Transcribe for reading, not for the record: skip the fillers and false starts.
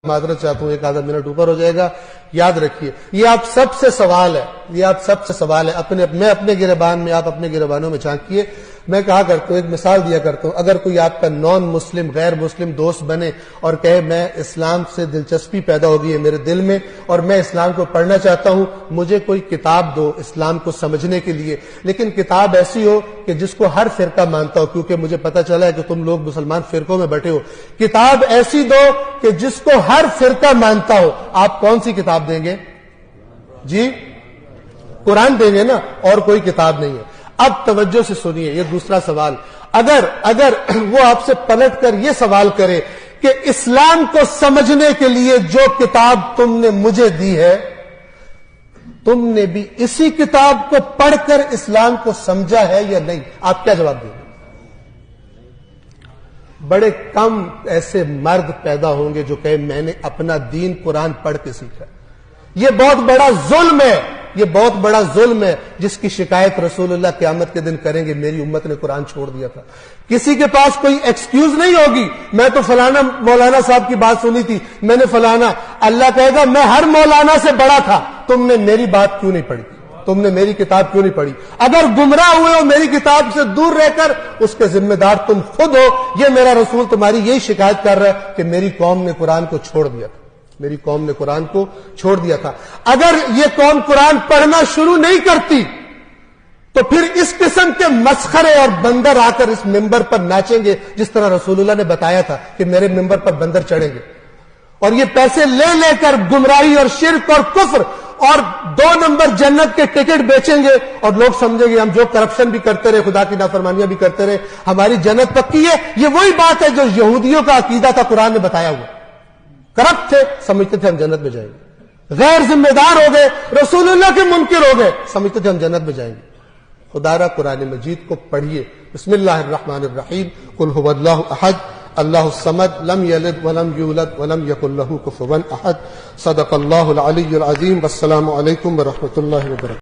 معذرت چاہتا ہوں، ایک آدھا منٹ اوپر ہو جائے گا. یاد رکھیے یہ آپ سب سے سوال ہے، یہ آپ سب سے سوال ہے. میں اپنے گریبان میں، آپ اپنے گریبانوں میں جھانکیے. میں کہا کرتا ہوں، ایک مثال دیا کرتا ہوں، اگر کوئی آپ کا نان مسلم غیر مسلم دوست بنے اور کہے میں اسلام سے دلچسپی پیدا ہو گئی ہے میرے دل میں اور میں اسلام کو پڑھنا چاہتا ہوں، مجھے کوئی کتاب دو اسلام کو سمجھنے کے لیے، لیکن کتاب ایسی ہو کہ جس کو ہر فرقہ مانتا ہو، کیونکہ مجھے پتہ چلا ہے کہ تم لوگ مسلمان فرقوں میں بیٹھے ہو. کتاب ایسی دو کہ جس کو ہر فرقہ مانتا ہو. آپ کون سی کتاب دیں گے؟ جی قرآن دیں گے نا، اور کوئی کتاب نہیں ہے. اب توجہ سے سنیے، یہ دوسرا سوال. اگر وہ آپ سے پلٹ کر یہ سوال کرے کہ اسلام کو سمجھنے کے لیے جو کتاب تم نے مجھے دی ہے، تم نے بھی اسی کتاب کو پڑھ کر اسلام کو سمجھا ہے یا نہیں؟ آپ کیا جواب دیں گے؟ بڑے کم ایسے مرد پیدا ہوں گے جو کہے میں نے اپنا دین قرآن پڑھ کے سیکھا. یہ بہت بڑا ظلم ہے، یہ بہت بڑا ظلم ہے جس کی شکایت رسول اللہ قیامت کے دن کریں گے میری امت نے قرآن چھوڑ دیا تھا. کسی کے پاس کوئی ایکسکیوز نہیں ہوگی میں تو فلانا مولانا صاحب کی بات سنی تھی، میں نے فلانا. اللہ کہے گا میں ہر مولانا سے بڑا تھا، تم نے میری بات کیوں نہیں پڑھی، تم نے میری کتاب کیوں نہیں پڑھی؟ اگر گمراہ ہوئے ہو میری کتاب سے دور رہ کر، اس کے ذمہ دار تم خود ہو. یہ میرا رسول تمہاری یہی شکایت کر رہا ہے کہ میری قوم نے قرآن کو چھوڑ دیا تھا، میری قوم نے قرآن کو چھوڑ دیا تھا. اگر یہ قوم قرآن پڑھنا شروع نہیں کرتی تو پھر اس قسم کے مسخرے اور بندر آ کر اس ممبر پر ناچیں گے، جس طرح رسول اللہ نے بتایا تھا کہ میرے ممبر پر بندر چڑھیں گے اور یہ پیسے لے لے کر گمراہی اور شرک اور کفر اور 2 نمبر جنت کے ٹکٹ بیچیں گے، اور لوگ سمجھیں گے ہم جو کرپشن بھی کرتے رہے، خدا کی نافرمانیاں بھی کرتے رہے، ہماری جنت پکی ہے. یہ وہی بات ہے جو یہودیوں کا عقیدہ تھا قرآن نے بتایا ہوا. کرپٹ تھے، سمجھتے تھے ہم جنت میں جائیں گے. غیر ذمہ دار ہو گئے، رسول اللہ کے منکر ہو گئے، سمجھتے تھے ہم جنت میں جائیں گے. خدا را قرآن مجید کو پڑھیے. بسم اللہ الرحمن الرحیم. قل هو اللہ احد اللہ الصمد لم یلد ولم یولد ولم یکن له کفوا احد. صدق اللہ العلی العظیم. والسلام علیکم ورحمۃ اللہ وبرکاتہ.